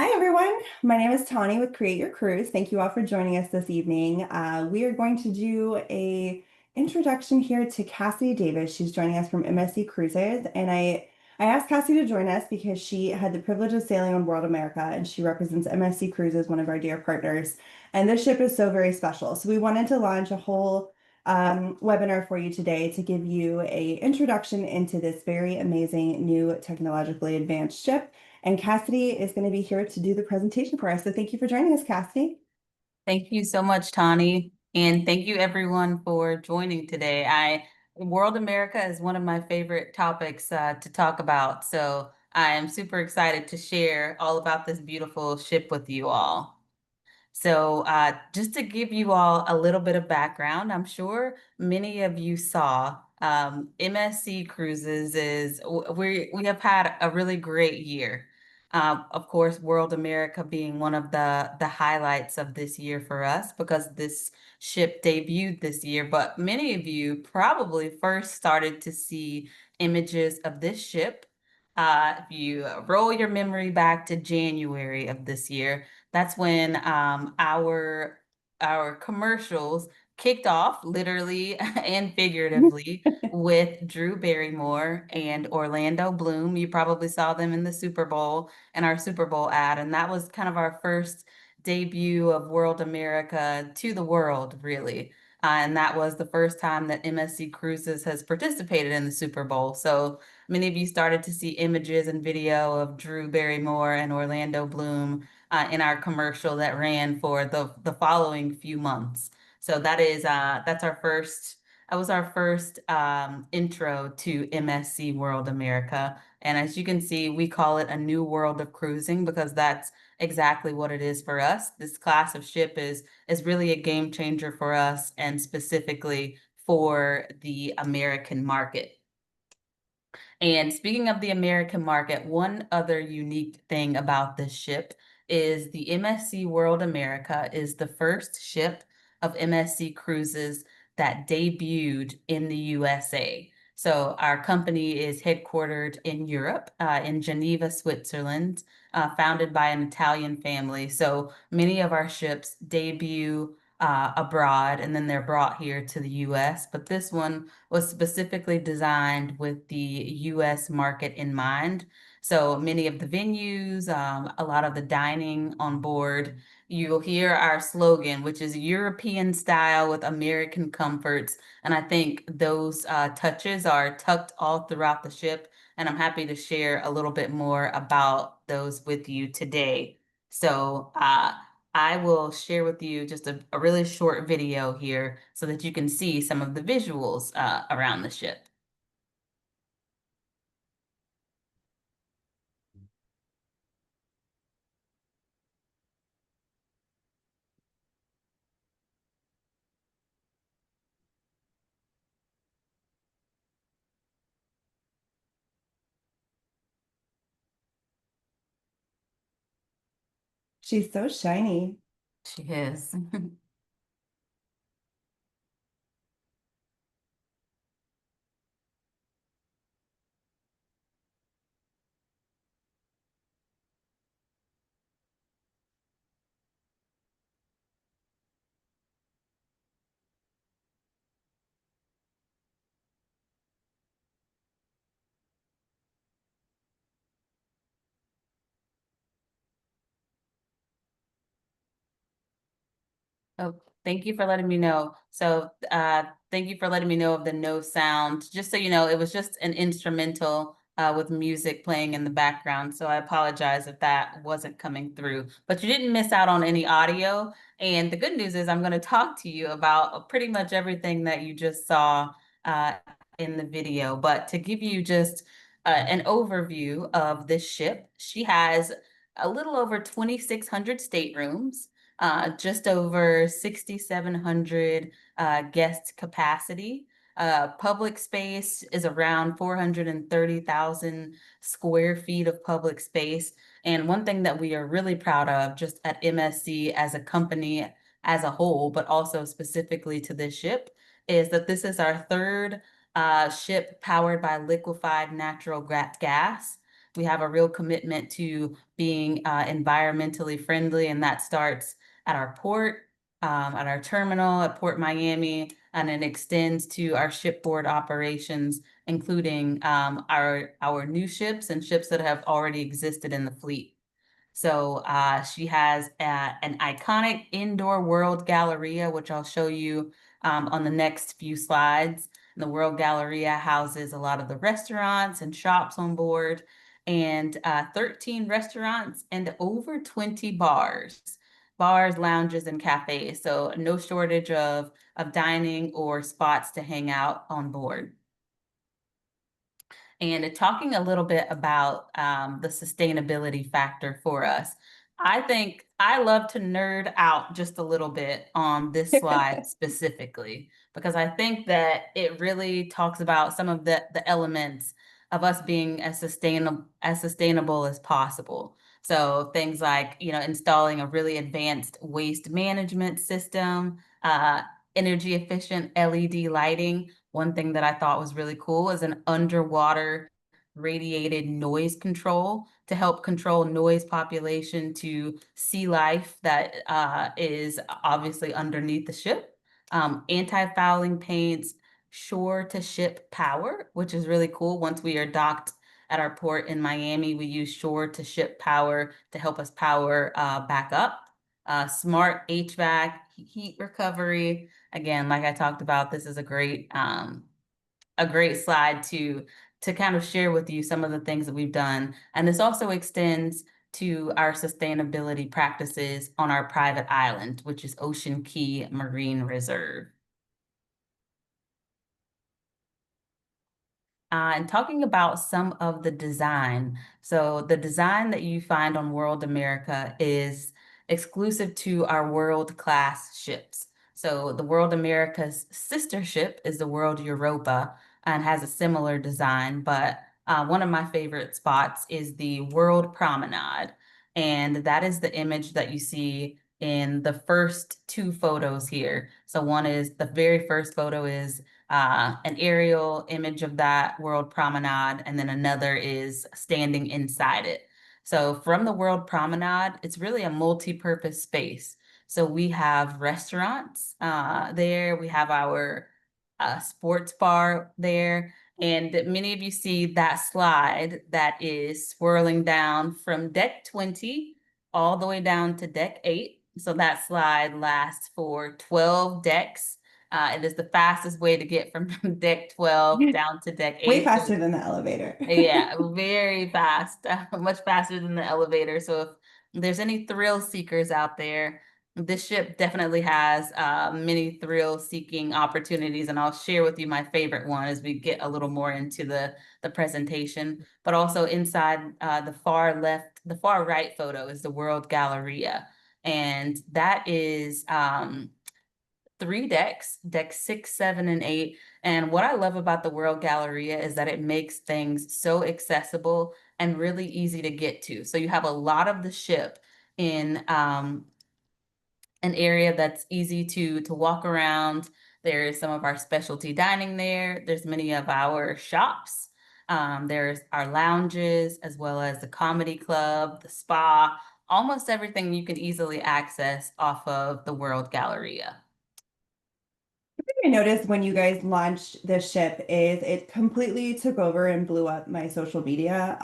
Hi, everyone. My name is Tawny with Create Your Cruise. Thank you all for joining us this evening. We are going to do a introduction here to Cassidy Davis. She's joining us from MSC Cruises, and I asked Cassie to join us because she had the privilege of sailing on World America, and she represents MSC Cruises, one of our dear partners. And this ship is so very special. So we wanted to launch a whole webinar for you today to give you a introduction into this very amazing new technologically advanced ship. And Cassidy is going to be here to do the presentation for us. So thank you for joining us, Cassidy. Thank you so much, Tawny. And thank you everyone for joining today. World America is one of my favorite topics to talk about. So I am super excited to share all about this beautiful ship with you all. So, just to give you all a little bit of background, I'm sure many of you saw MSC Cruises we have had a really great year. Of course, World America being one of the highlights of this year for us because this ship debuted this year. But many of you probably first started to see images of this ship. If you roll your memory back to January of this year, that's when our commercials kicked off literally and figuratively with Drew Barrymore and Orlando Bloom. You probably saw them in the Super Bowl and our Super Bowl ad, and that was kind of our first debut of World America to the world, really. And that was the first time that MSC Cruises has participated in the Super Bowl. So many of you started to see images and video of Drew Barrymore and Orlando Bloom in our commercial that ran for the following few months. So that's our first. That was our first intro to MSC World America. And as you can see, we call it a new world of cruising because that's exactly what it is for us. This class of ship is really a game changer for us and specifically for the American market. And speaking of the American market, one other unique thing about this ship is the MSC World America is the first ship of MSC Cruises that debuted in the USA. So our company is headquartered in Europe, in Geneva, Switzerland, founded by an Italian family. So many of our ships debut abroad and then they're brought here to the US. But this one was specifically designed with the US market in mind. So many of the venues, a lot of the dining on board, you'll hear our slogan, which is European style with American comforts. And I think those touches are tucked all throughout the ship. And I'm happy to share a little bit more about those with you today. So, I will share with you just a really short video here so that you can see some of the visuals around the ship. She's so shiny. She is. Oh, thank you for letting me know. So, thank you for letting me know of the no sound. Just so you know, it was just an instrumental with music playing in the background. So I apologize if that wasn't coming through. But you didn't miss out on any audio. And the good news is I'm going to talk to you about pretty much everything that you just saw uh, in the video. But to give you just an overview of this ship, she has a little over 2,600 staterooms, just over 6,700 guest capacity. Public space is around 430,000 square feet of public space. And one thing that we are really proud of just at MSC as a company as a whole, but also specifically to this ship, is that this is our third ship powered by liquefied natural gas. We have a real commitment to being environmentally friendly, and that starts at our port, at our terminal at Port Miami, and it extends to our shipboard operations, including our new ships and ships that have already existed in the fleet. So she has an iconic indoor World Galleria, which I'll show you on the next few slides. And the World Galleria houses a lot of the restaurants and shops on board, and 13 restaurants and over 20 bars, lounges, and cafes. So no shortage of dining or spots to hang out on board. And talking a little bit about the sustainability factor for us. I think I love to nerd out just a little bit on this slide specifically, because I think that it really talks about some of the elements of us being as sustainable as possible. So things like, installing a really advanced waste management system, energy efficient LED lighting. One thing that I thought was really cool is an underwater radiated noise control to help control noise population to sea life that is obviously underneath the ship. Anti-fouling paints, shore to ship power, which is really cool. Once we are docked at our port in Miami, we use shore to ship power to help us power back up. Smart HVAC, heat recovery. Again, like I talked about, this is a great slide to kind of share with you some of the things that we've done. And this also extends to our sustainability practices on our private island, which is Ocean Key Marine Reserve. And talking about some of the design. So the design that you find on World America is exclusive to our world-class ships. So the World America's sister ship is the World Europa and has a similar design, but one of my favorite spots is the World Promenade. And that is the image that you see in the first two photos here. So one is the very first photo is an aerial image of that World Promenade, and then another is standing inside it. So from the World Promenade, it's really a multi-purpose space. So we have restaurants there, we have our sports bar there, and many of you see that slide that is swirling down from deck 20 all the way down to deck 8. So that slide lasts for 12 decks. It is the fastest way to get from deck 12 down to deck Way 8. So faster than the elevator. yeah, very fast, much faster than the elevator. So if there's any thrill seekers out there, this ship definitely has many thrill seeking opportunities, and I'll share with you my favorite one as we get a little more into the presentation. But also inside the far left, the far right photo is the World Galleria, and that is 3 decks, deck 6, 7, and 8. And what I love about the World Galleria is that it makes things so accessible and really easy to get to. So you have a lot of the ship in an area that's easy to walk around. There's some of our specialty dining there. There's many of our shops. There's our lounges, as well as the comedy club, the spa, almost everything you can easily access off of the World Galleria. I noticed when you guys launched this ship is it completely took over and blew up my social media.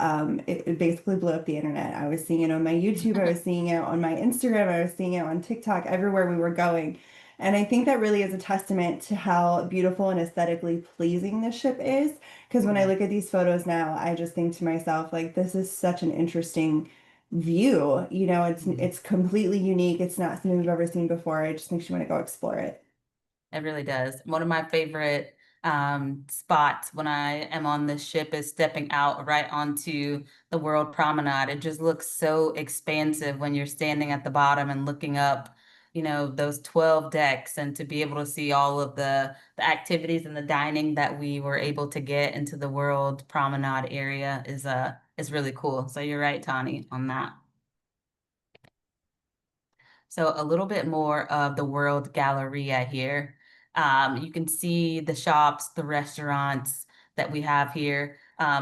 It basically blew up the internet. I was seeing it on my YouTube, I was seeing it on my Instagram, I was seeing it on TikTok, everywhere we were going. And I think that really is a testament to how beautiful and aesthetically pleasing this ship is. Because when I Yeah. look at these photos now, I just think to myself, like, this is such an interesting view. It's completely unique. It's not something we've ever seen before. It just makes you want to go explore it. It really does. One of my favorite spots when I am on this ship is stepping out right onto the World Promenade. It just looks so expansive when you're standing at the bottom and looking up, those 12 decks, and to be able to see all of the activities and the dining that we were able to get into the World Promenade area is really cool. So you're right, Tani, on that. So a little bit more of the World Galleria here. You can see the shops, the restaurants that we have here.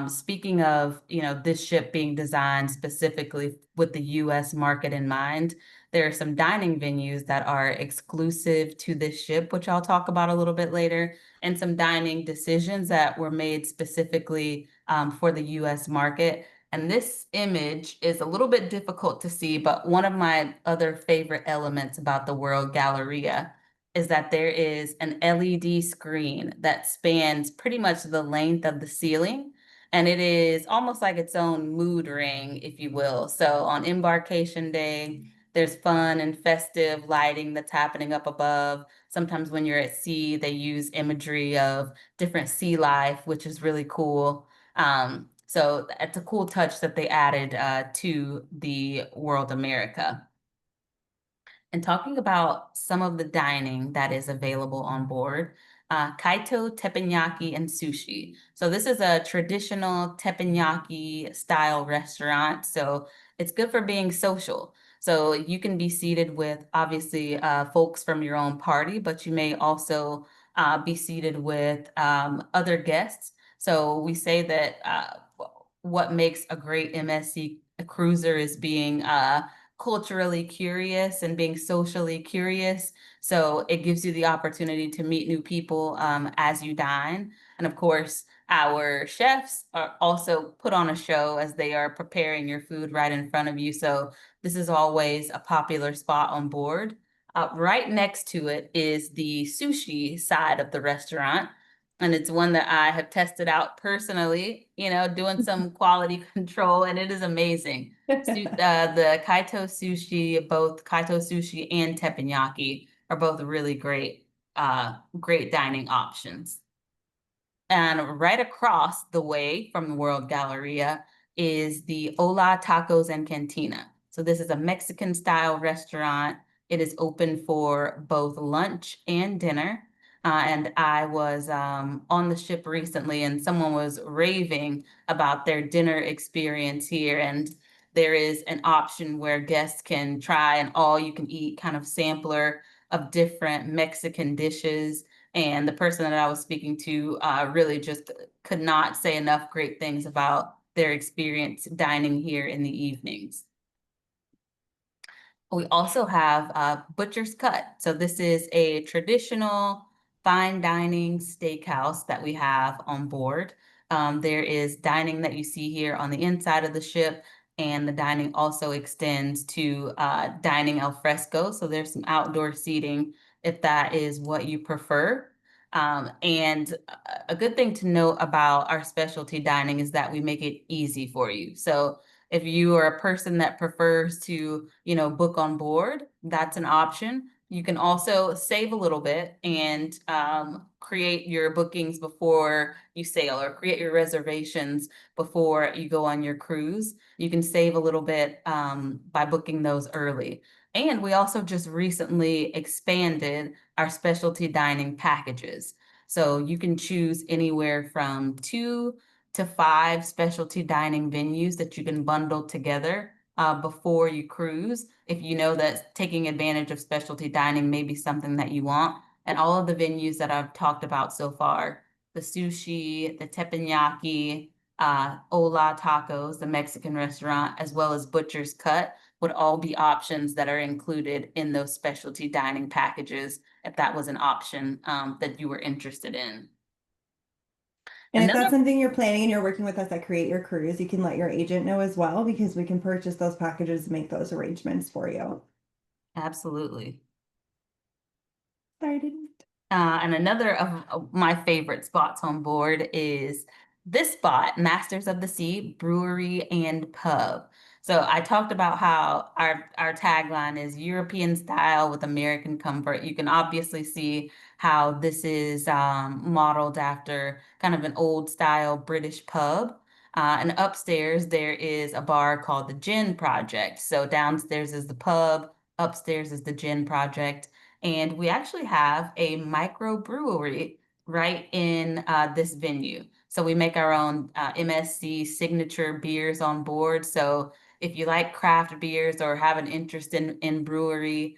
Speaking of, this ship being designed specifically with the US market in mind, there are some dining venues that are exclusive to this ship, which I'll talk about a little bit later, and some dining decisions that were made specifically for the US market. And this image is a little bit difficult to see, but one of my other favorite elements about the World Galleria is that there is an LED screen that spans pretty much the length of the ceiling. And it is almost like its own mood ring, if you will. So on embarkation day, there's fun and festive lighting that's happening up above. Sometimes when you're at sea, they use imagery of different sea life, which is really cool. So it's a cool touch that they added to the World America. And talking about some of the dining that is available on board, kaito, teppanyaki, and sushi. So this is a traditional teppanyaki style restaurant. So it's good for being social. So you can be seated with obviously folks from your own party, but you may also be seated with other guests. So we say that what makes a great MSC cruiser is being culturally curious and being socially curious. So it gives you the opportunity to meet new people as you dine. And of course, our chefs are also put on a show as they are preparing your food right in front of you. So this is always a popular spot on board. Right next to it is the sushi side of the restaurant. And it's one that I have tested out personally, doing some quality control, and it is amazing. The Kaito sushi, both Kaito sushi and teppanyaki are both really great dining options. And right across the way from the World Galleria is the Ola Tacos and Cantina. So this is a Mexican style restaurant. It is open for both lunch and dinner. And I was on the ship recently, and someone was raving about their dinner experience here. And there is an option where guests can try an all you can eat kind of sampler of different Mexican dishes. And the person that I was speaking to really just could not say enough great things about their experience dining here in the evenings. We also have Butcher's Cut. So this is a traditional fine dining steakhouse that we have on board. There is dining that you see here on the inside of the ship, and the dining also extends to dining al fresco. So there's some outdoor seating if that is what you prefer. And a good thing to note about our specialty dining is that we make it easy for you. So if you are a person that prefers to, book on board, that's an option. You can also save a little bit and create your bookings before you sail, or create your reservations before you go on your cruise. You can save a little bit by booking those early. And we also just recently expanded our specialty dining packages. So you can choose anywhere from 2 to 5 specialty dining venues that you can bundle together before you cruise, if you know that taking advantage of specialty dining may be something that you want. And all of the venues that I've talked about so far, the sushi, the teppanyaki, Ola Tacos, the Mexican restaurant, as well as Butcher's Cut, would all be options that are included in those specialty dining packages if that was an option that you were interested in. And if that's Another something you're planning and you're working with us at Create Your Cruise, you can let your agent know as well because we can purchase those packages and make those arrangements for you. Absolutely. Sorry, I didn't. And another of my favorite spots on board is this spot, Masters of the Sea Brewery and Pub. So I talked about how our tagline is European style with American comfort. You can obviously see how this is modeled after kind of an old style British pub. And upstairs there is a bar called the Gin Project. So downstairs is the pub, upstairs is the Gin Project. And we actually have a microbrewery right in this venue. So we make our own MSC signature beers on board. So if you like craft beers or have an interest in brewery,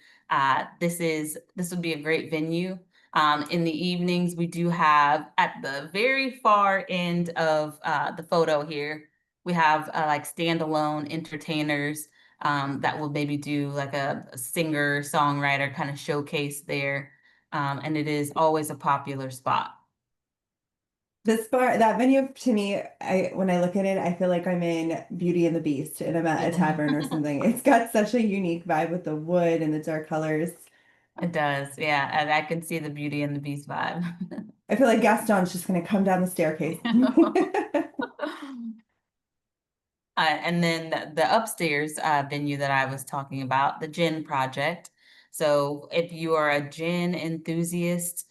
this would be a great venue. In the evenings, we do have at the very far end of the photo here, we have like standalone entertainers that will maybe do like a singer, songwriter kind of showcase there. And it is always a popular spot. This bar, that venue to me, when I look at it, I feel like I'm in Beauty and the Beast and I'm at a Yeah, tavern or something. It's got such a unique vibe with the wood and the dark colors. it does. Yeah, and I can see the Beauty and the Beast vibe. I feel like Gaston's just going to come down the staircase. And then the upstairs venue that I was talking about, the Gin Project. So if you are a gin enthusiast,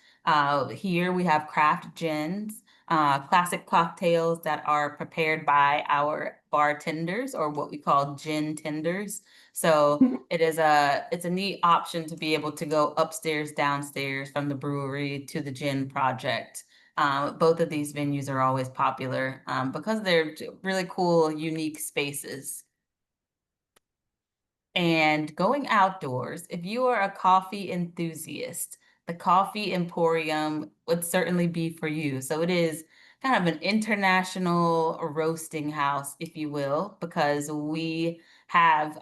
here we have craft gins, classic cocktails that are prepared by our bartenders or what we call gin tenders. So it's a neat option to be able to go upstairs, downstairs from the brewery to the Gin Project. Both of these venues are always popular because they're really cool, unique spaces. And going outdoors, if you are a coffee enthusiast, the Coffee Emporium would certainly be for you. So it is kind of an international roasting house, if you will, because we have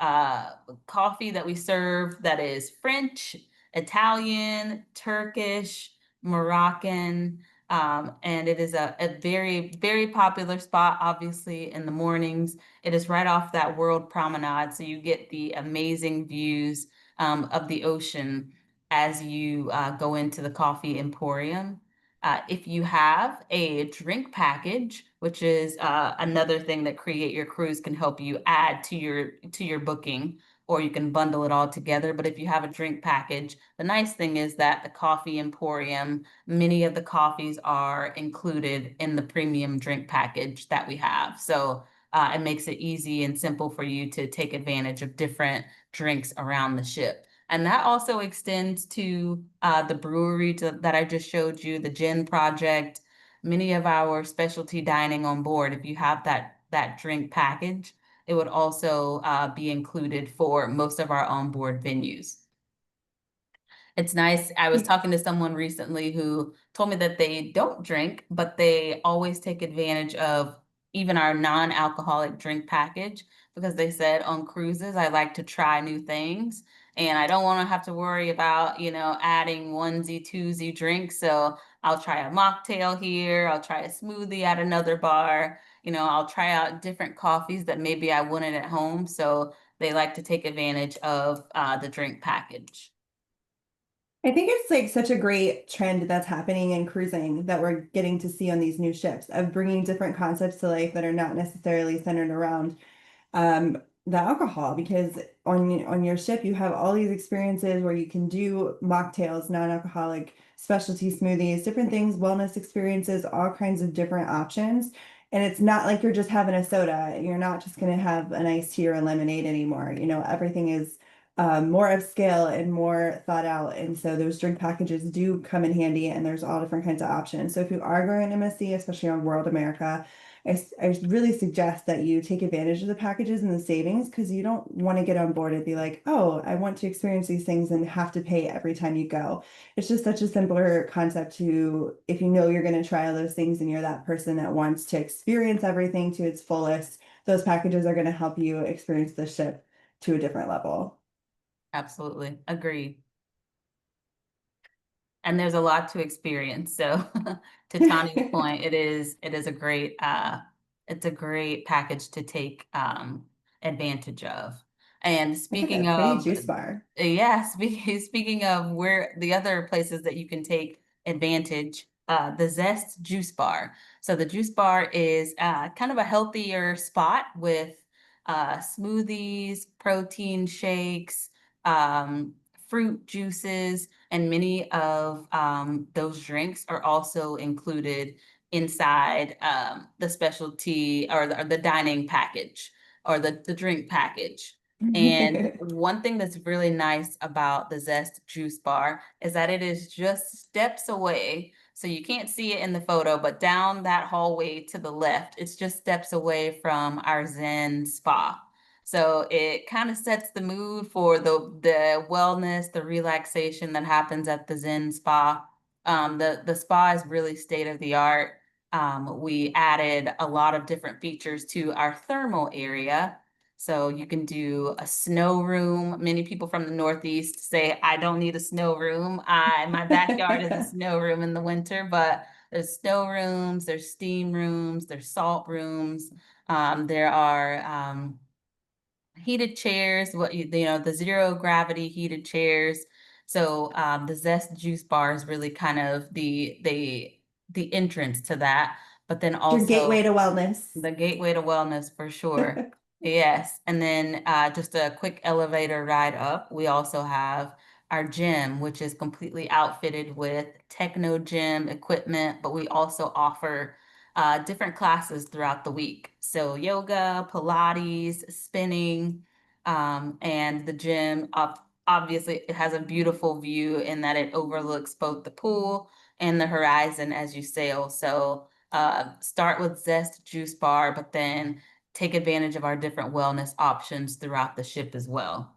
coffee that we serve that is French, Italian, Turkish, Moroccan. And it is a very, very popular spot, obviously, in the mornings. It is right off that World Promenade, so you get the amazing views of the ocean as you go into the Coffee Emporium. If you have a drink package, which is another thing that Create Your Cruise can help you add to your booking, or you can bundle it all together. But if you have a drink package, the nice thing is that the Coffee Emporium, many of the coffees are included in the premium drink package that we have. So it makes it easy and simple for you to take advantage of different drinks around the ship. And that also extends to the that I just showed you, the Gin Project, many of our specialty dining on board. If you have that drink package, it would also be included for most of our onboard venues. It's nice. I was talking to someone recently who told me that they don't drink, but they always take advantage of even our non-alcoholic drink package because they said on cruises, I like to try new things and I don't want to have to worry about, adding onesie, twosie drinks. So I'll try a mocktail here, I'll try a smoothie at another bar, I'll try out different coffees that maybe I wouldn't at home. So they like to take advantage of the drink package. I think it's like such a great trend that's happening in cruising that we're getting to see on these new ships of bringing different concepts to life that are not necessarily centered around the alcohol because on your ship you have all these experiences where you can do mocktails, non-alcoholic specialty smoothies, different things, wellness experiences, all kinds of different options. And it's not like you're just having a soda. You're not just going to have an iced tea or a lemonade anymore. Everything is more upscale and more thought out. And so those drink packages do come in handy and there's all different kinds of options. So if you are going to MSC, especially on World America, I really suggest that you take advantage of the packages and the savings because you don't want to get on board and be like, oh, I want to experience these things and have to pay every time you go. It's just such a simpler concept to, if you know you're going to try all those things and you're that person that wants to experience everything to its fullest, those packages are going to help you experience the ship to a different level. Absolutely. Agreed. And there's a lot to experience. So to Tani's point, it is a great it's a great package to take advantage of. And Look at speaking that pretty of juice bar. yeah, speaking of where the other places that you can take advantage, the Zest Juice Bar. So the juice bar is kind of a healthier spot with smoothies, protein shakes, fruit juices, and many of those drinks are also included inside the specialty or the dining package or the drink package. And one thing that's really nice about the Zest Juice Bar is that it is just steps away. So you can't see it in the photo, but down that hallway to the left, it's just steps away from our Zen spa. So it kind of sets the mood for the wellness, the relaxation that happens at the Zen spa. The spa is really state of the art. We added a lot of different features to our thermal area. So you can do a snow room. Many people from the Northeast say, I don't need a snow room. My backyard is a snow room in the winter, but there's snow rooms, there's steam rooms, there's salt rooms. There are heated chairs, the zero gravity heated chairs. So the Zest juice bar is really kind of the entrance to that. But then Your gateway also to wellness. the gateway to wellness for sure. Yes. And then just a quick elevator ride up. We also have our gym, which is completely outfitted with techno gym equipment, but we also offer different classes throughout the week. So yoga, Pilates, spinning, and the gym obviously it has a beautiful view in that it overlooks both the pool and the horizon as you sail. So start with Zest Juice Bar, but then take advantage of our different wellness options throughout the ship as well.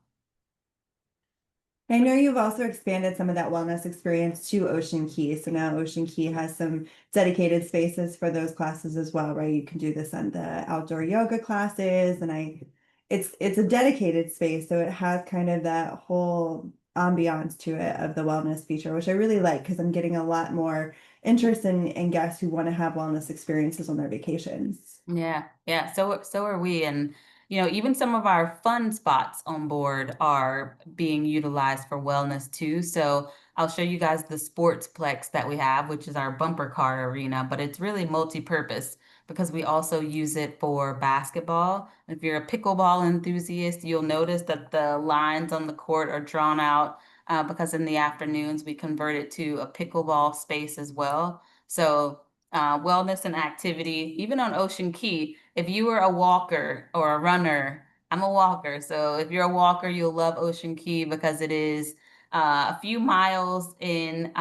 I know you've also expanded some of that wellness experience to Ocean Key. So now Ocean Key has some dedicated spaces for those classes as well, right? You can do this on the outdoor yoga classes, and it's a dedicated space, so it has kind of that whole ambiance to it of the wellness feature, which I really like because I'm getting a lot more interest in guests who want to have wellness experiences on their vacations. Yeah, yeah. So are we. And even some of our fun spots on board are being utilized for wellness too. So I'll show you guys the sportsplex that we have, which is our bumper car arena, but it's really multi-purpose because we also use it for basketball. If you're a pickleball enthusiast, you'll notice that the lines on the court are drawn out because in the afternoons we convert it to a pickleball space as well. So wellness and activity, even on Ocean Key. If you were a walker or a runner, I'm a walker. So if you're a walker, you'll love Ocean Key because it is a few miles in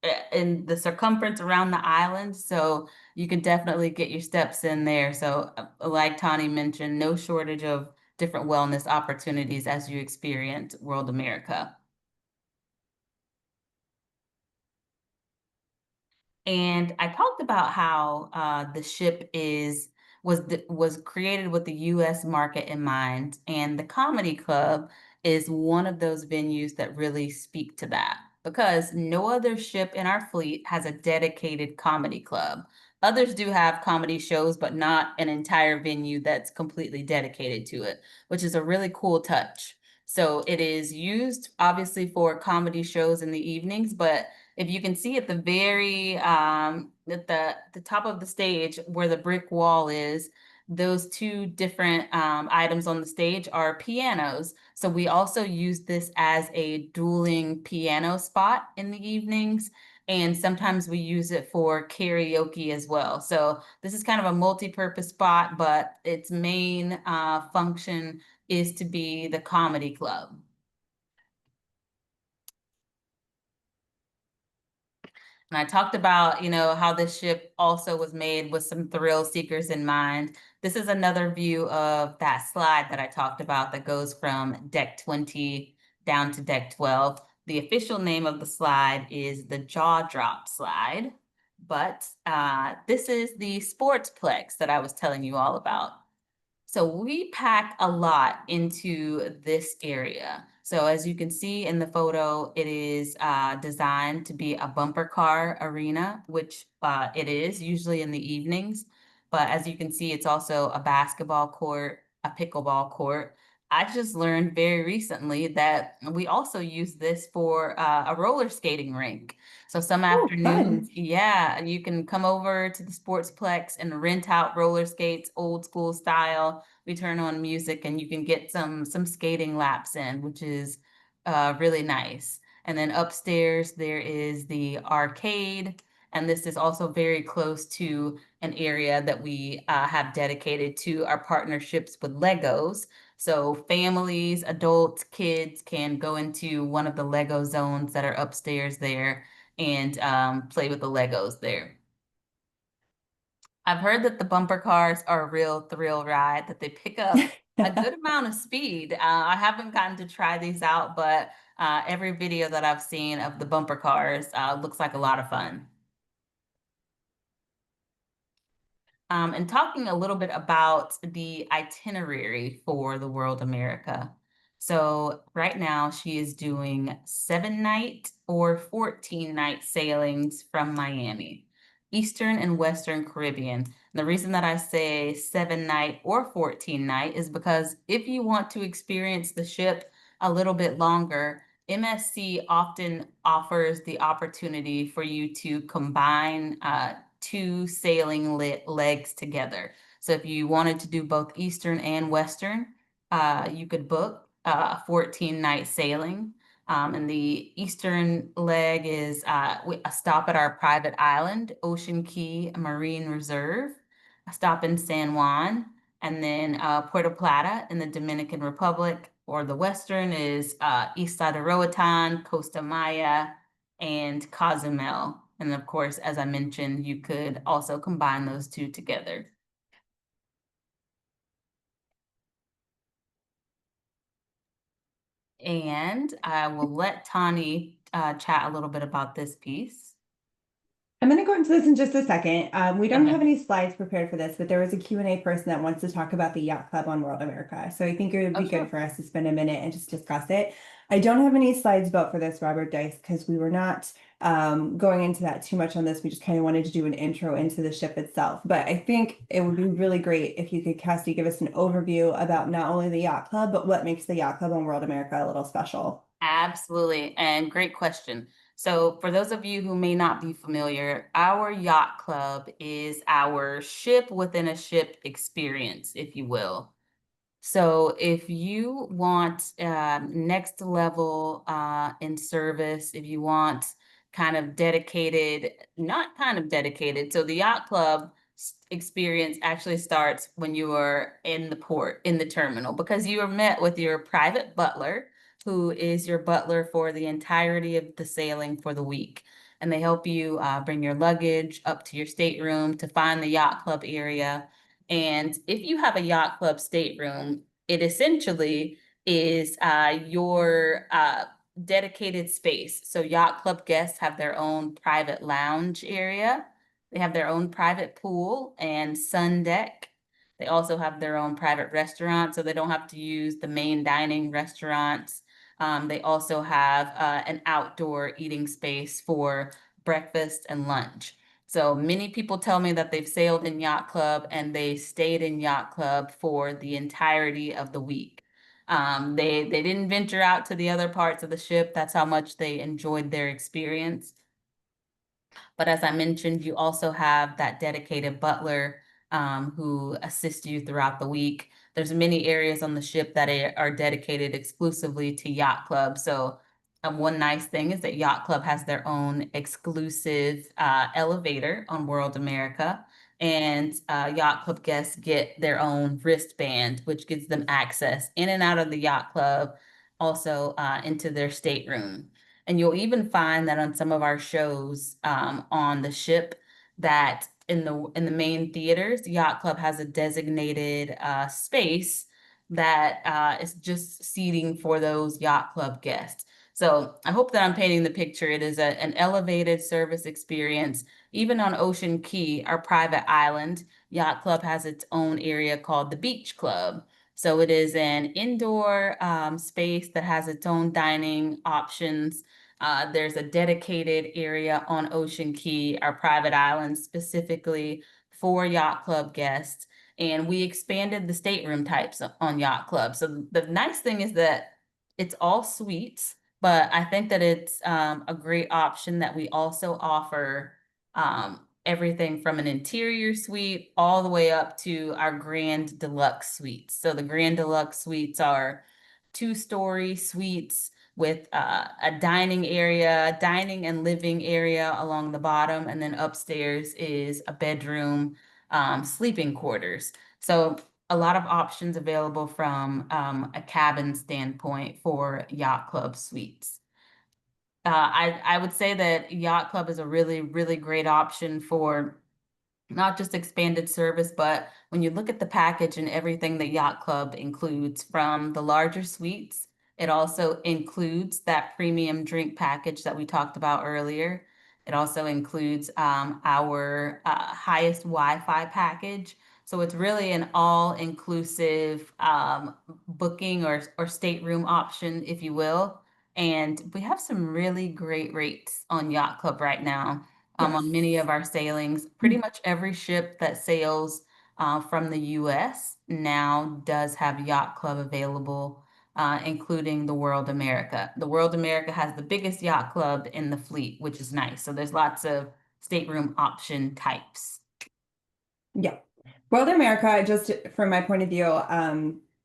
the circumference around the island. So you can definitely get your steps in there. So like Tani mentioned, no shortage of different wellness opportunities as you experience World America. And I talked about how the ship was created with the U.S. market in mind, and the Comedy Club is one of those venues that really speak to that because no other ship in our fleet has a dedicated comedy club. Others do have comedy shows, but not an entire venue that's completely dedicated to it, which is a really cool touch. So it is used obviously for comedy shows in the evenings, but if you can see at the very at the top of the stage where the brick wall is, those two different items on the stage are pianos. So we also use this as a dueling piano spot in the evenings. And sometimes we use it for karaoke as well. So this is kind of a multi-purpose spot, but its main function is to be the comedy club. And I talked about, how this ship also was made with some thrill seekers in mind. This is another view of that slide that I talked about that goes from deck 20 down to deck 12. The official name of the slide is the jaw drop slide, but this is the sportsplex that I was telling you all about. So we pack a lot into this area. So as you can see in the photo, it is designed to be a bumper car arena, which it is usually in the evenings. But as you can see, it's also a basketball court, a pickleball court. I just learned very recently that we also use this for a roller skating rink. So some Oh, afternoons, fun. yeah, you can come over to the Sportsplex and rent out roller skates, old school style. We turn on music and you can get some skating laps in, which is really nice. And then upstairs there is the arcade, and this is also very close to an area that we have dedicated to our partnerships with Legos. So families, adults, kids can go into one of the Lego zones that are upstairs there and play with the Legos there. I've heard that the bumper cars are a real thrill ride, that they pick up A good amount of speed. I haven't gotten to try these out, but every video that I've seen of the bumper cars looks like a lot of fun. And talking a little bit about the itinerary for the World America. So right now she is doing 7 night or 14 night sailings from Miami, Eastern and Western Caribbean. And the reason that I say 7 night or 14 night is because if you want to experience the ship a little bit longer, MSC often offers the opportunity for you to combine two sailing legs together. So if you wanted to do both Eastern and Western, you could book a 14 night sailing. And the Eastern leg is a stop at our private island, Ocean Key Marine Reserve, a stop in San Juan, and then Puerto Plata in the Dominican Republic. Or the Western is Isla de Roatan, Costa Maya, and Cozumel. And of course, as I mentioned, you could also combine those two together. And I will let Tani chat a little bit about this piece. I'm going to go into this in just a second. We don't have Okay. any slides prepared for this, but there was a Q&A person that wants to talk about the yacht club on World America. So I think it would Oh, be good sure. for us to spend a minute and just discuss it. I don't have any slides built for this, Robert Dice, because we were not going into that too much on this. We just kind of wanted to do an intro into the ship itself. But I think it would be really great if you could, Cassie, give us an overview about not only the yacht club, but what makes the yacht club on World America a little special. Absolutely. And great question. So, for those of you who may not be familiar, our yacht club is our ship within a ship experience, if you will. So if you want next level in service, if you want kind of dedicated, not kind of dedicated, so the yacht club experience actually starts when you are in the port, in the terminal, because you are met with your private butler, who is your butler for the entirety of the sailing for the week. And they help you bring your luggage up to your stateroom to find the yacht club area. And if you have a yacht club stateroom, it essentially is your dedicated space. So yacht club guests have their own private lounge area. They have their own private pool and sun deck. They also have their own private restaurant, so they don't have to use the main dining restaurants. They also have an outdoor eating space for breakfast and lunch. So many people tell me that they've sailed in yacht club and they stayed in yacht club for the entirety of the week. They didn't venture out to the other parts of the ship. That's how much they enjoyed their experience. But as I mentioned, you also have that dedicated butler who assists you throughout the week. There's many areas on the ship that are dedicated exclusively to yacht club. So one nice thing is that Yacht Club has their own exclusive elevator on World America. And Yacht Club guests get their own wristband, which gives them access in and out of the Yacht Club, also into their stateroom. And you'll even find that on some of our shows on the ship that in the main theaters, the Yacht Club has a designated space that is just seating for those Yacht Club guests. So I hope that I'm painting the picture. It is an elevated service experience. Even on Ocean Key, our private island, Yacht Club has its own area called the Beach Club. So it is an indoor space that has its own dining options. There's a dedicated area on Ocean Key, our private island, specifically for Yacht Club guests. And we expanded the stateroom types on Yacht Club. So the nice thing is that it's all suites, but I think that it's a great option that we also offer everything from an interior suite all the way up to our grand deluxe suites. So the grand deluxe suites are two-story suites with a dining area, dining and living area along the bottom, and then upstairs is a bedroom, sleeping quarters. So a lot of options available from a cabin standpoint for yacht club suites. I would say that yacht club is a really, really great option for not just expanded service, but when you look at the package and everything the yacht club includes from the larger suites, it also includes that premium drink package that we talked about earlier. It also includes our highest Wi-Fi package. So it's really an all-inclusive booking or stateroom option, if you will. And we have some really great rates on Yacht Club right now on many Yes. of our sailings. Pretty much every ship that sails from the US now does have Yacht Club available, including the World America. The World America has the biggest yacht club in the fleet, which is nice. So there's lots of stateroom option types. Yeah. World America, just from my point of view,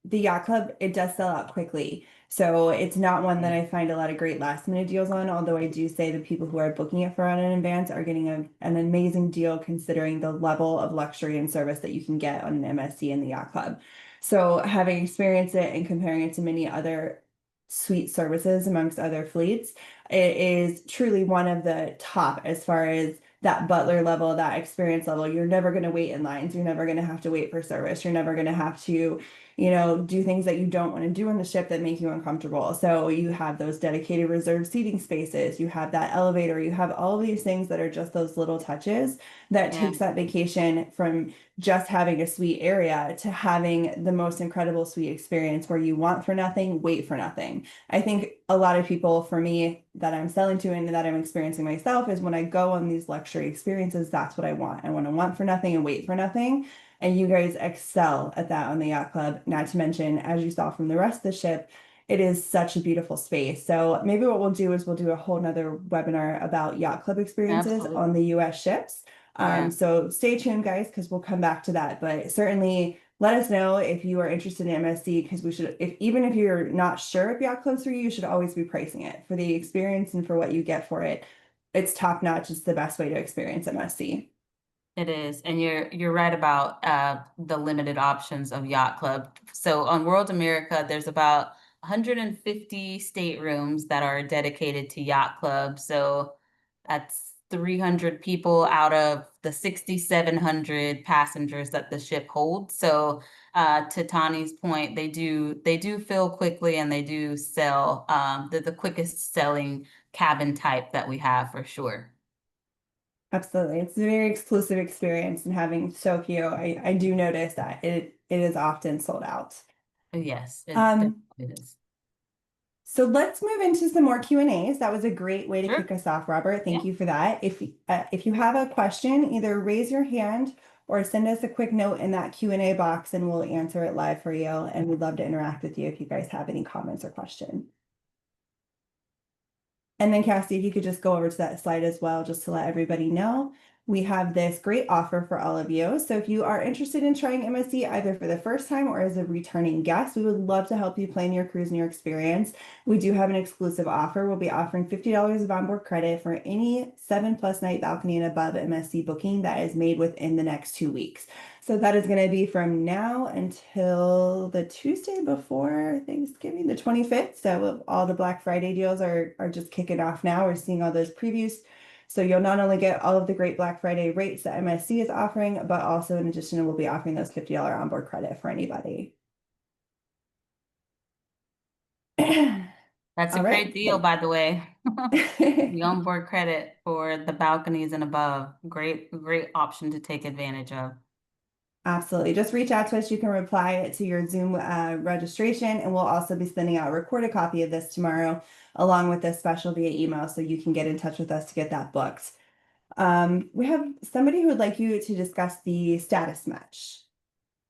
the yacht club, it does sell out quickly. So it's not one that I find a lot of great last minute deals on, although I do say the people who are booking it for out in advance are getting an amazing deal considering the level of luxury and service that you can get on an MSC in the yacht club. So having experienced it and comparing it to many other suite services amongst other fleets, it is truly one of the top as far as that butler level, that experience level. You're never going to wait in lines. You're never going to have to wait for service. You're never going to have to, do things that you don't want to do on the ship that make you uncomfortable. So you have those dedicated reserved seating spaces. You have that elevator. You have all of these things that are just those little touches that Yeah, takes that vacation from just having a suite area to having the most incredible suite experience where you want for nothing, wait for nothing. I think a lot of people, for me, that I'm selling to and that I'm experiencing myself is when I go on these luxury experiences, that's what I want. I want to want for nothing and wait for nothing. And you guys excel at that on the yacht club. Not to mention, as you saw from the rest of the ship, it is such a beautiful space. So maybe what we'll do is we'll do a whole nother webinar about yacht club experiences on absolutely. the US ships. Yeah. So stay tuned, guys, because we'll come back to that. But certainly let us know if you are interested in MSC because we should, if even if you're not sure if yacht club's for you, you should always be pricing it for the experience and for what you get for it. It's top notch. It's the best way to experience MSC. It is, and you're right about the limited options of Yacht Club. So on World America, there's about 150 staterooms that are dedicated to Yacht Club. So that's 300 people out of the 6,700 passengers that the ship holds. So to Tani's point, they do fill quickly, and they do sell. They're the quickest selling cabin type that we have for sure. Absolutely. It's a very exclusive experience and having so few, I do notice that it is often sold out. Yes, it Um, definitely is. So let's move into some more Q&As. That was a great way to Sure. kick us off, Robert. Yeah. Thank you for that. If you have a question, either raise your hand or send us a quick note in that Q&A box and we'll answer it live for you. And we'd love to interact with you if you guys have any comments or questions. And then Cassie, if you could just go over to that slide as well, just to let everybody know, we have this great offer for all of you. So if you are interested in trying MSC either for the first time or as a returning guest, we would love to help you plan your cruise and your experience. We do have an exclusive offer. We'll be offering $50 of onboard credit for any 7+ night balcony and above MSC booking that is made within the next 2 weeks. So that is going to be from now until the Tuesday before Thanksgiving, the 25th. So all the Black Friday deals are just kicking off now. We're seeing all those previews. So you'll not only get all of the great Black Friday rates that MSC is offering, but also in addition, we'll be offering those $50 onboard credit for anybody. That's a All great right. deal, by the way. The Then onboard credit for the balconies and above. Great, great option to take advantage of. absolutely. Just reach out to us. You can reply to your Zoom registration, and we'll also be sending out a recorded copy of this tomorrow, along with this special via email, so you can get in touch with us to get that booked. We have somebody who would like you to discuss the status match.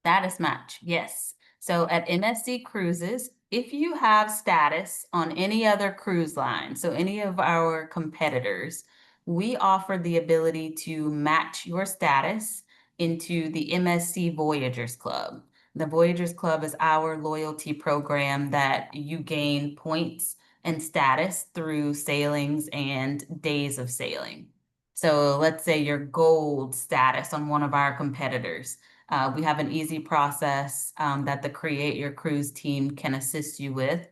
Status match, yes. So at MSC Cruises, if you have status on any other cruise line, so any of our competitors, we offer the ability to match your status into the MSC Voyagers Club. The Voyagers Club is our loyalty program that you gain points and status through sailings and days of sailing. So let's say your gold status on one of our competitors. We have an easy process that the Create Your Cruise team can assist you with.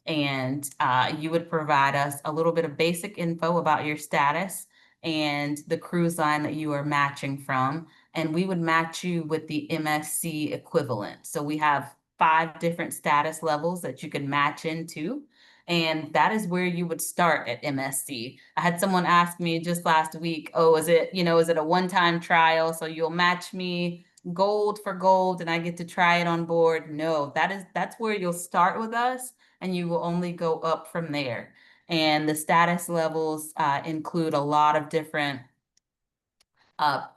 And you would provide us a little bit of basic info about your status and the cruise line that you are matching from. and we would match you with the MSC equivalent. So we have 5 different status levels that you can match into. And that is where you would start at MSC. I had someone ask me just last week, oh, is it a one-time trial? So you'll match me gold for gold and I get to try it on board. No, that's where you'll start with us and you will only go up from there. And the status levels include a lot of different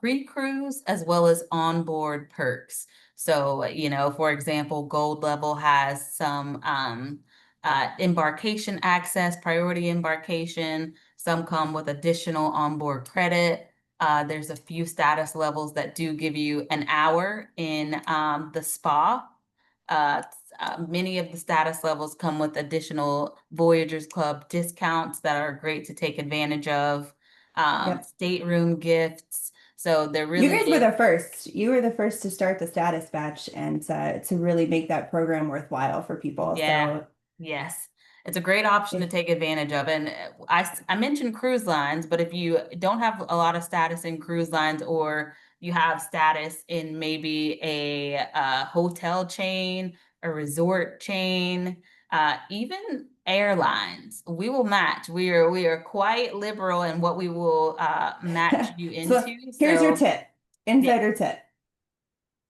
pre-cruise as well as onboard perks. So, for example, gold level has some embarkation access, priority embarkation. Some come with additional onboard credit. There's a few status levels that do give you an hour in the spa. Uh, Many of the status levels come with additional Voyagers Club discounts that are great to take advantage of, Yep. stateroom gifts. So there You really guys were is, the first. You were the first to start the status batch and to really make that program worthwhile for people. yeah, So yes. It's a great option to if take advantage of. And I mentioned cruise lines, but if you don't have a lot of status in cruise lines or you have status in maybe a hotel chain, a resort chain, even airlines, we will match. We are quite liberal in what we will match you so into. here's your So tip, yeah, insider tip.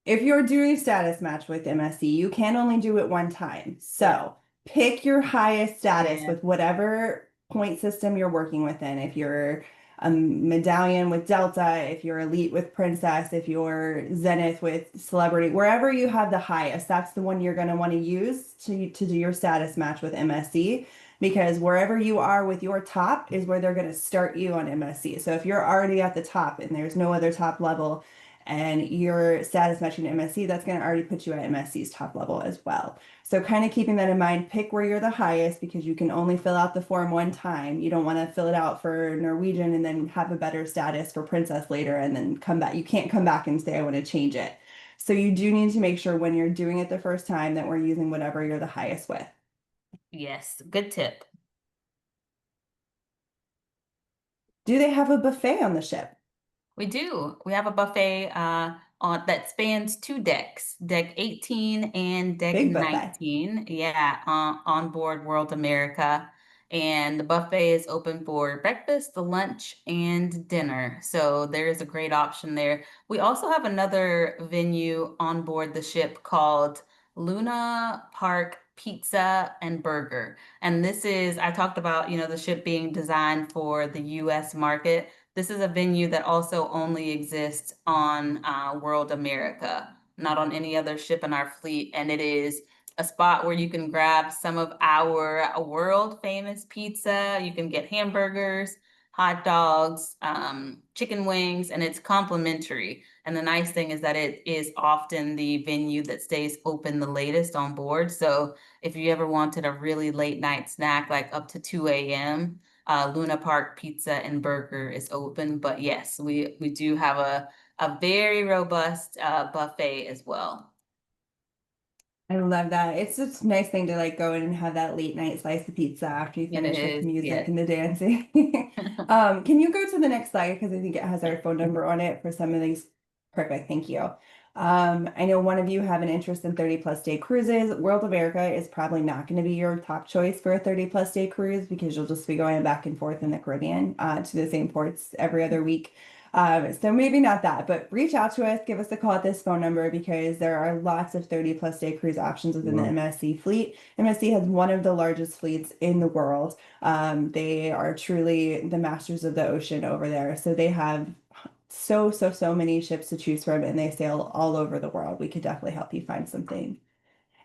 If you're doing status match with MSC, you can only do it one time. yeah, So pick your highest status yeah. with whatever point system you're working within. If you're a medallion with Delta, if you're elite with Princess, if you're Zenith with Celebrity, wherever you have the highest, that's the one you're going to want to use to do your status match with MSC. Because wherever you are with your top is where they're going to start you on MSC. So if you're already at the top and there's no other top level, and your status matching MSC, that's going to already put you at MSC's top level as well. So kind of keeping that in mind, pick where you're the highest because you can only fill out the form one time. You don't want to fill it out for Norwegian and then have a better status for Princess later and then come back. You can't come back and say, I want to change it. So you do need to make sure when you're doing it the first time that we're using whatever you're the highest with. Yes, good tip. Do they have a buffet on the ship? We do. We have a buffet on that spans 2 decks, deck 18 and deck Big buffet. 19. Yeah, on board World America. And the buffet is open for breakfast, lunch, and dinner. So there is a great option there. We also have another venue on board the ship called Luna Park Pizza and Burger. And this is, I talked about, the ship being designed for the US market. This is a venue that also only exists on World America, not on any other ship in our fleet. And it is a spot where you can grab some of our world famous pizza. You can get hamburgers, hot dogs, chicken wings, and it's complimentary. And the nice thing is that it is often the venue that stays open the latest on board. So if you ever wanted a really late night snack, like up to 2 a.m., Luna Park Pizza and Burger is open, but yes, we do have a very robust buffet as well. I love that. It's just a nice thing to like go in and have that late night slice of pizza after you It finish with the is, music yes. and the dancing. Can you go to the next slide? Because I think it has our phone number on it for some of these. Perfect, thank you. I know one of you have an interest in 30 plus day cruises. World America is probably not going to be your top choice for a 30 plus day cruise because you'll just be going back and forth in the Caribbean to the same ports every other week. So maybe not that, but reach out to us, give us a call at this phone number because there are lots of 30 plus day cruise options within the MSC fleet. MSC has one of the largest fleets in the world. They are truly the masters of the ocean over there. So they have so many ships to choose from and they sail all over the world. We could definitely help you find something.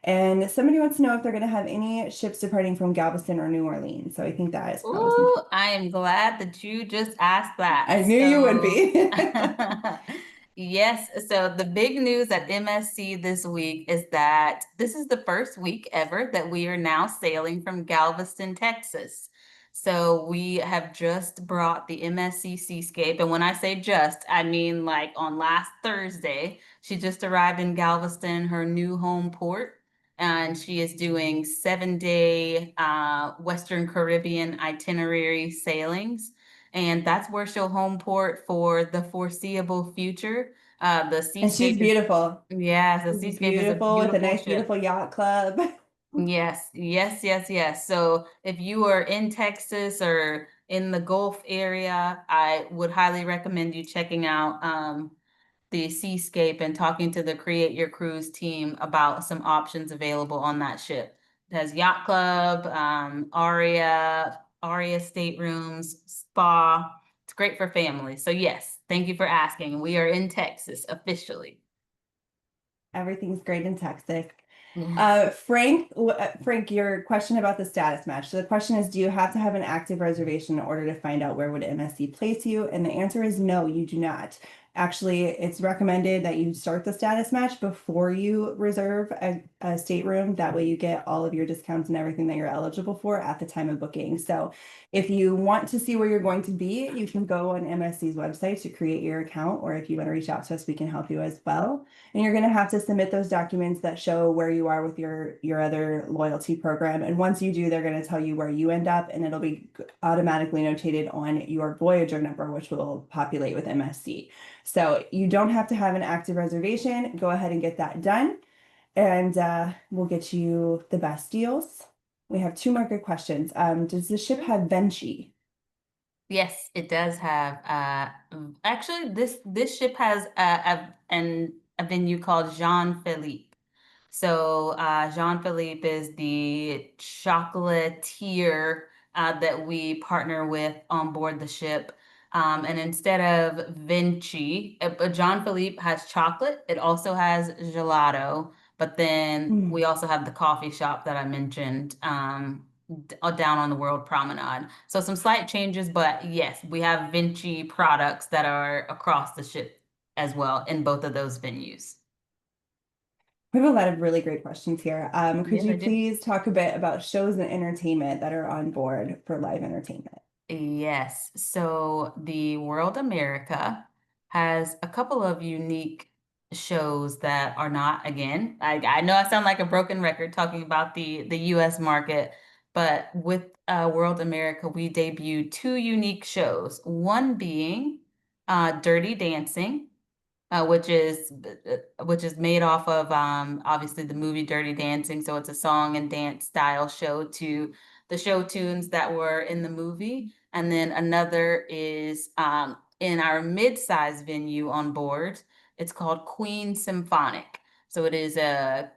And somebody wants to know if they're going to have any ships departing from Galveston or New Orleans. So I think that is probably some. Ooh, I am glad that you just asked that. I knew you would So, be. yes, so the big news at MSC this week is that this is the first week ever that we are now sailing from Galveston, Texas. So we have just brought the MSC Seascape, and when I say just, I mean like on last Thursday, she just arrived in Galveston, her new home port, and she is doing 7 day Western Caribbean itinerary sailings. And that's where she'll home port for the foreseeable future. The And she's seascape is, beautiful. yes, the She's seascape is a beautiful with a beautiful nice, ship. beautiful yacht club. Yes, yes, yes, yes. So if you are in Texas or in the Gulf area, I would highly recommend you checking out the Seascape and talking to the Create Your Cruise team about some options available on that ship. It has yacht club, Aria staterooms, spa. It's great for families. So yes, thank you for asking. We are in Texas officially. Everything's great in Texas. Yes. Frank, your question about the status match. So the question is, do you have to have an active reservation in order to find out where would MSC place you? And the answer is no, you do not. Actually, it's recommended that you start the status match before you reserve a stateroom. That way you get all of your discounts and everything that you're eligible for at the time of booking. So if you want to see where you're going to be, you can go on MSC's website to create your account, or if you want to reach out to us, we can help you as well. And you're going to have to submit those documents that show where you are with your other loyalty program. And once you do, they're going to tell you where you end up, and it'll be automatically notated on your Voyager number, which will populate with MSC. So you don't have to have an active reservation. Go ahead and get that done, and we'll get you the best deals. We have two more good questions. Does the ship have Venchi? Yes, it does have actually this ship has a venue called Jean Philippe. So Jean Philippe is the chocolatier that we partner with on board the ship. And instead of Vinci, Jean Philippe has chocolate. It also has gelato, but then Hmm. we also have the coffee shop that I mentioned down on the World Promenade. So some slight changes, but yes, we have Vinci products that are across the ship as well in both of those venues. We have a lot of really great questions here. Could Yes, you I do. please talk a bit about shows and entertainment that are on board for live entertainment? Yes. So the World America has a couple of unique shows that are not, again, I know I sound like a broken record talking about the US market, but with World America, we debuted two unique shows, one being Dirty Dancing, which is made off of obviously the movie Dirty Dancing. So it's a song and dance style show to the show tunes that were in the movie. And then another is in our mid-size venue on board. It's called Queen Symphonic. So it is a,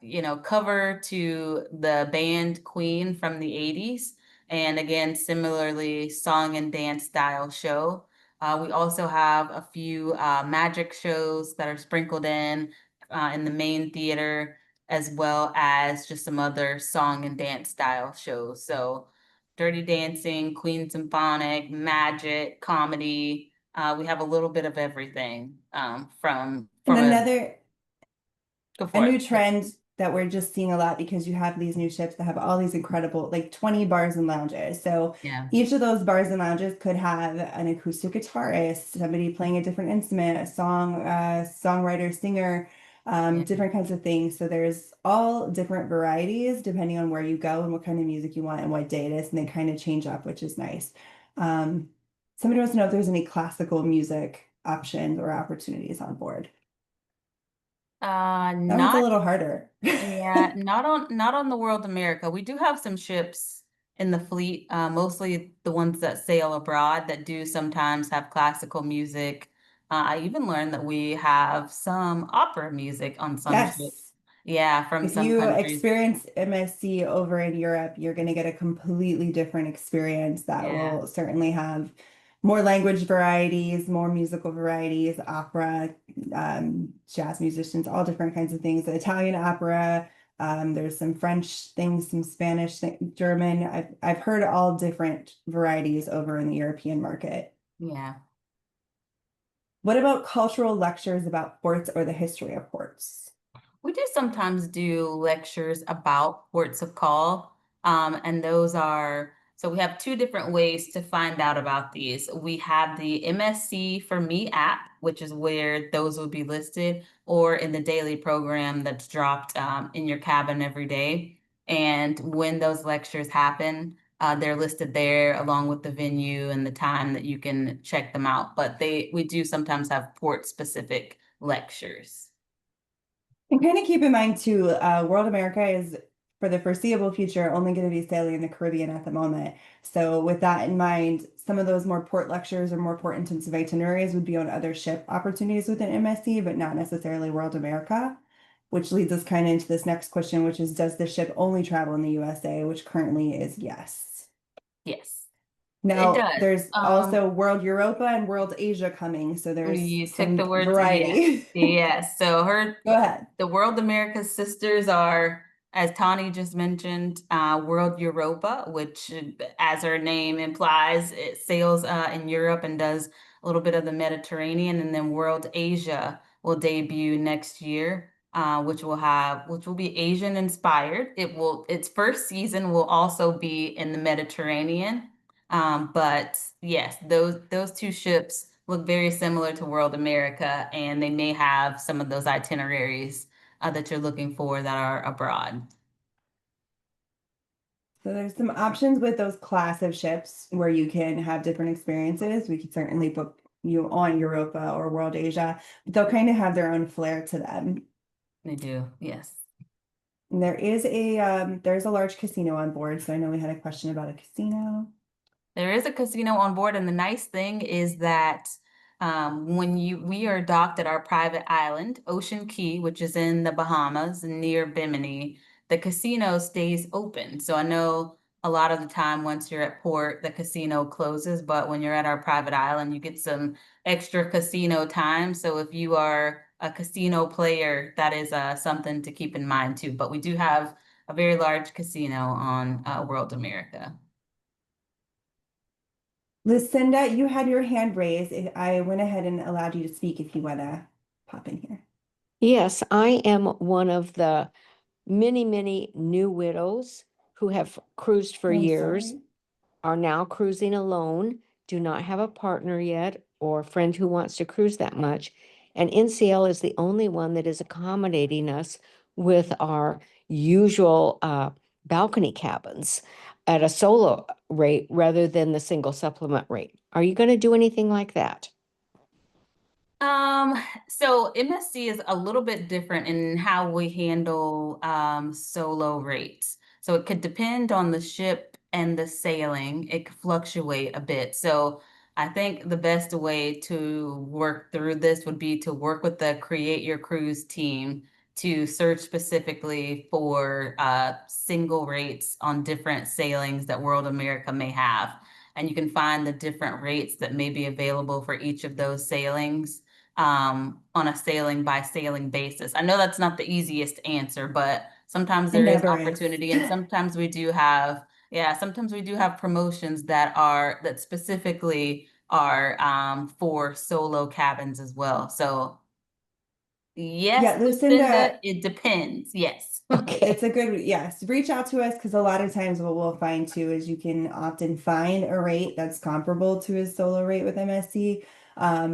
cover to the band Queen from the 80s. And again, similarly, song and dance style show. We also have a few magic shows that are sprinkled in the main theater, as well as just some other song and dance style shows. So, Dirty Dancing, Queen Symphonic, magic, comedy. We have a little bit of everything And from a another go a for it. new trend that we're just seeing a lot because you have these new ships that have all these incredible, like 20 bars and lounges. So Yeah, each of those bars and lounges could have an acoustic guitarist, somebody playing a different instrument, songwriter, singer, yeah. different kinds of things. So there's all different varieties depending on where you go and what kind of music you want and what day it is, and they kind of change up, which is nice. Um, Somebody wants to know if there's any classical music options or opportunities on board. That one's a Not little harder. Yeah, not on the World America. We do have some ships in the fleet, mostly the ones that sail abroad that do sometimes have classical music. I even learned that we have some opera music on some ships. Yes. Yeah, from If some you countries. experience MSC over in Europe, you're going to get a completely different experience that Yeah, will certainly have more language varieties, more musical varieties, opera, jazz musicians, all different kinds of things. The Italian opera, there's some French things, some Spanish, German. I've heard all different varieties over in the European market. yeah. What about cultural lectures about ports or the history of ports? We do sometimes do lectures about ports of call, and those are so we have two different ways to find out about these. We have the MSC for Me app, which is where those will be listed, or in the daily program that's dropped in your cabin every day. And when those lectures happen, they're listed there along with the venue and the time that you can check them out. But we do sometimes have port specific lectures. And kind of keep in mind too, World America is for the foreseeable future only going to be sailing in the Caribbean at the moment. So with that in mind, some of those more port lectures or more port intensive itineraries would be on other ship opportunities within MSC, but not necessarily World America, which leads us kind of into this next question, which is, does the ship only travel in the USA? Which currently is yes. Yes, it Now, does. there's also World Europa and World Asia coming, so there's You took some the words, yes, variety. yes. So Go ahead. the World America's sisters are, as Tawny just mentioned, World Europa, which, as her name implies, it sails in Europe and does a little bit of the Mediterranean, and then World Asia will debut next year, which will be Asian inspired. Its first season will also be in the Mediterranean. But yes, those two ships look very similar to World America, and they may have some of those itineraries that you're looking for that are abroad. So there's some options with those class of ships where you can have different experiences. We could certainly book you on Europa or World Asia, but they'll kind of have their own flair to them. They do, yes. And there's a large casino on board. So I know we had a question about a casino. There is a casino on board, and the nice thing is that when we are docked at our private island, Ocean Key, which is in the Bahamas near Bimini, the casino stays open. So I know a lot of the time once you're at port, the casino closes, but when you're at our private island, you get some extra casino time. So if you are a casino player, that is something to keep in mind too. But we do have a very large casino on World America. Lucinda, you had your hand raised. I went ahead and allowed you to speak if you want to pop in here. Yes, I am one of the many, many new widows who have cruised for Oh, I'm years, sorry. are now cruising alone, do not have a partner yet or a friend who wants to cruise that much. And NCL is the only one that is accommodating us with our usual balcony cabins at a solo rate rather than the single supplement rate. Are you going to do anything like that? Um, so MSC is a little bit different in how we handle solo rates. So it could depend on the ship and the sailing. It could fluctuate a bit. So I think the best way to work through this would be to work with the Create Your Cruise team to search specifically for single rates on different sailings that World America may have. And you can find the different rates that may be available for each of those sailings on a sailing by sailing basis. I know that's not the easiest answer, but sometimes It there is never is. opportunity, and sometimes we do have promotions that specifically are for solo cabins as well. So yes, Yeah, Lucinda, Lucinda, it depends. Yes. it's Okay. a good, yes. Reach out to us because a lot of times what we'll find too is you can often find a rate that's comparable to a solo rate with MSC,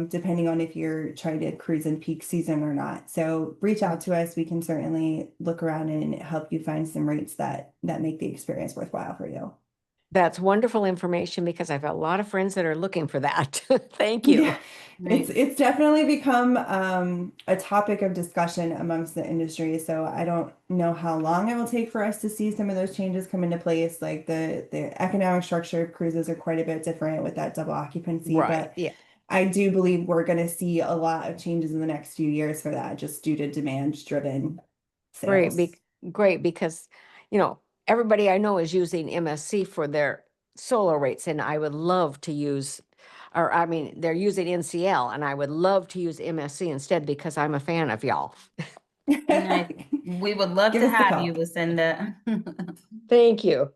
depending on if you're trying to cruise in peak season or not. So reach out to us. We can certainly look around and help you find some rates that make the experience worthwhile for you. That's wonderful information because I have a lot of friends that are looking for that. Thank Yeah, you. Nice. it's definitely become a topic of discussion amongst the industry. So I don't know how long it will take for us to see some of those changes come into place. Like the economic structure of cruises are quite a bit different with that double occupancy, Right. but Yeah. I do believe we're going to see a lot of changes in the next few years for that, just due to demand driven Great. sales. Great because, you know, everybody I know is using MSC for their solo rates, and I would love to use, or I mean, they're using NCL, and I would love to use MSC instead because I'm a fan of y'all. Nice. We would love Give to us the have you, call. Lucinda. Thank you.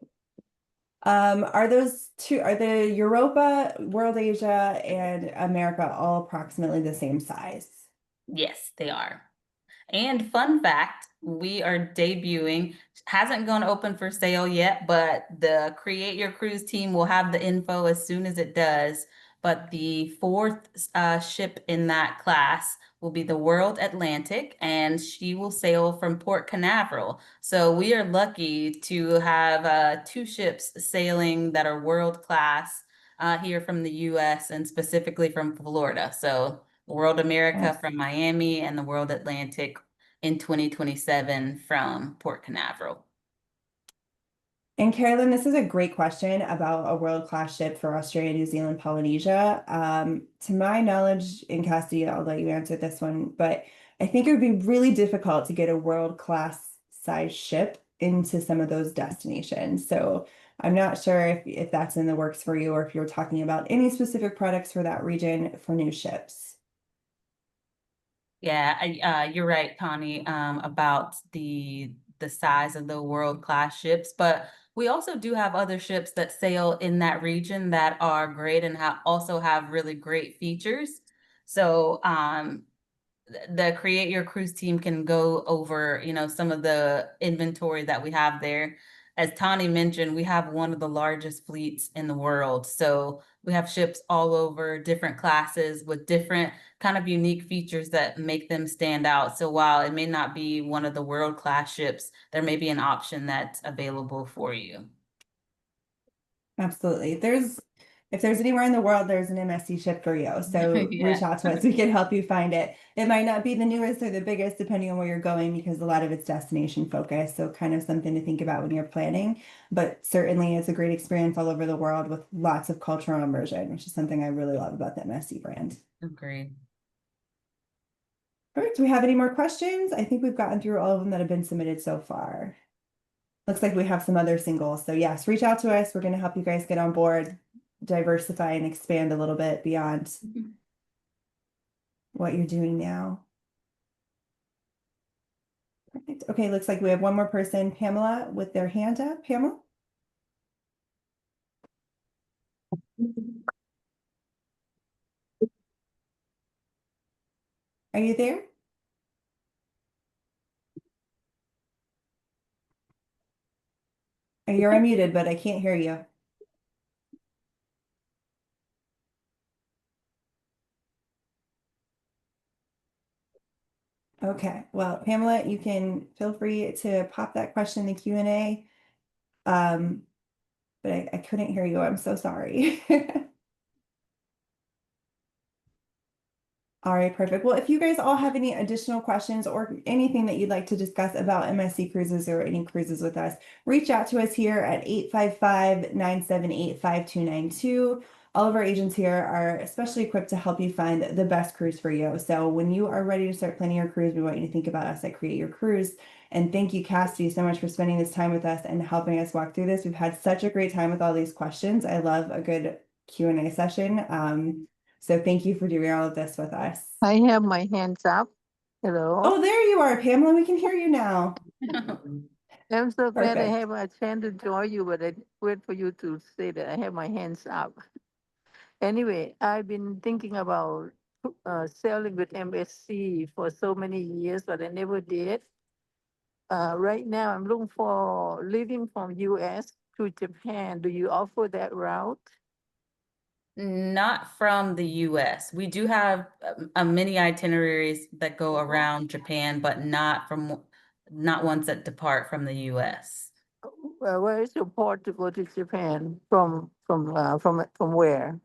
Are the Europa, World Asia, and America all approximately the same size? Yes, they are. And fun fact, we are debuting, hasn't gone open for sale yet, but the Create Your Cruise team will have the info as soon as it does. But the fourth ship in that class will be the World Atlantic, and she will sail from Port Canaveral. So we are lucky to have two ships sailing that are world class here from the US and specifically from Florida. So World America Yes. from Miami, and the World Atlantic in 2027 from Port Canaveral. And Carolyn, this is a great question about a world-class ship for Australia, New Zealand, Polynesia. To my knowledge, in Cassie, I'll let you answer this one, but I think it would be really difficult to get a world-class size ship into some of those destinations. So I'm not sure if that's in the works for you or if you're talking about any specific products for that region for new ships. Yeah, you're right, Connie, about the size of the world-class ships, but we also do have other ships that sail in that region that are great and also have really great features. So, the Create Your Cruise team can go over, some of the inventory that we have there. As Tani mentioned, we have one of the largest fleets in the world. So we have ships all over different classes with different kind of unique features that make them stand out. So while it may not be one of the world-class ships, there may be an option that's available for you. Absolutely. If there's anywhere in the world, there's an MSC ship for you. So reach Yeah, out to us. We can help you find it. It might not be the newest or the biggest, depending on where you're going, because a lot of it's destination focused. So kind of something to think about when you're planning. But certainly it's a great experience all over the world with lots of cultural immersion, which is something I really love about the MSC brand. agreed. All right, do we have any more questions? I think we've gotten through all of them that have been submitted so far. Looks like we have some other singles. So yes, reach out to us. We're going to help you guys get on board, diversify and expand a little bit beyond what you're doing now. Perfect. Okay, looks like we have one more person, Pamela, with their hand up. Pamela? Are you there? You're unmuted, but I can't hear you. Okay, well, Pamela, you can feel free to pop that question in the Q&A. But I couldn't hear you. I'm so sorry. All right, perfect. Well, if you guys all have any additional questions or anything that you'd like to discuss about MSC Cruises or any cruises with us, reach out to us here at 855-978-5292. All of our agents here are especially equipped to help you find the best cruise for you. So when you are ready to start planning your cruise, we want you to think about us at Create Your Cruise. And thank you, Cassidy, so much for spending this time with us and helping us walk through this. We've had such a great time with all these questions. I love a good Q&A session. So thank you for doing all of this with us. I have my hands up. Hello. Oh, there you are, Pamela. We can hear you now. I'm so glad I Perfect. have a chance to join you, but I wait for you to say that I have my hands up. Anyway, I've been thinking about sailing with MSC for so many years, but I never did. Right now, I'm looking for leaving from US to Japan. Do you offer that route? Not from the US. We do have many itineraries that go around Japan, but not ones that depart from the US. Where is your port to go to Japan from where?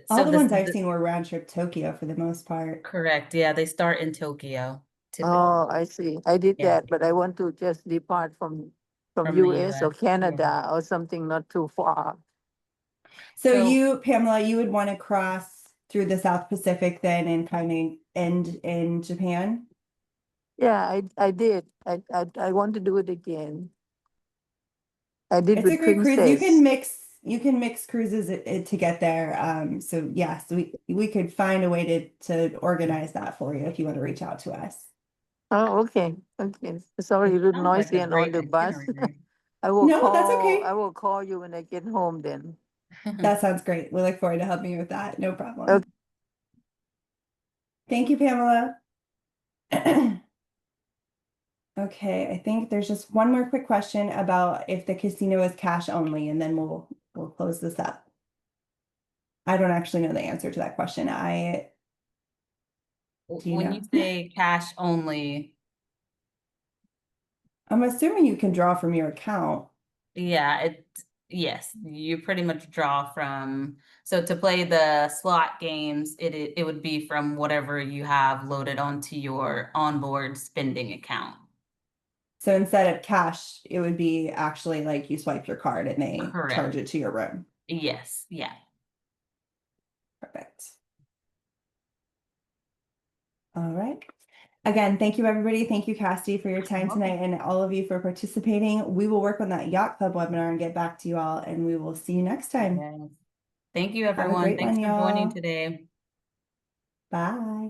All So the this ones I've seen were round trip Tokyo for the most part. correct. Yeah, they start in Tokyo typically. Oh, I see. I did Yeah, that, but I want to just depart from from the US or US. Yeah. Canada or something not too far. So So you, Pamela, you would want to cross through the South Pacific then and kind of end in Japan? Yeah, I did. I want to do it again. I did It's a with great cruise. Princess. You can mix cruises to get there. So yes, we could find a way to organize that for you if you want to reach out to us. Oh, okay. Okay. Sorry, it a little sounds like noisy a and on great the bus. itinerary. No, that's okay. I will call you when I get home then. That sounds great. We look forward to helping you with that. No problem. Okay. Thank you, Pamela. Okay, I think there's just one more quick question about if the casino is cash only, and then we'll close this up. I don't actually know the answer to that question. Do you When know? you say cash only, I'm assuming you can draw from your account. yeah, Yes, you pretty much draw from. So to play the slot games, it would be from whatever you have loaded onto your onboard spending account. So instead of cash, it would be actually like you swipe your card and they charge Correct. it to your room. Yes. Yeah. Perfect. All right. Again, thank you, everybody. Thank you, Cassie, for your time welcome. tonight and all of you for participating. We will work on that yacht club webinar and get back to you all, and we will see you next time. Yes. Thank you, Have a everyone. great Thanks one, for joining y'all. today. Bye.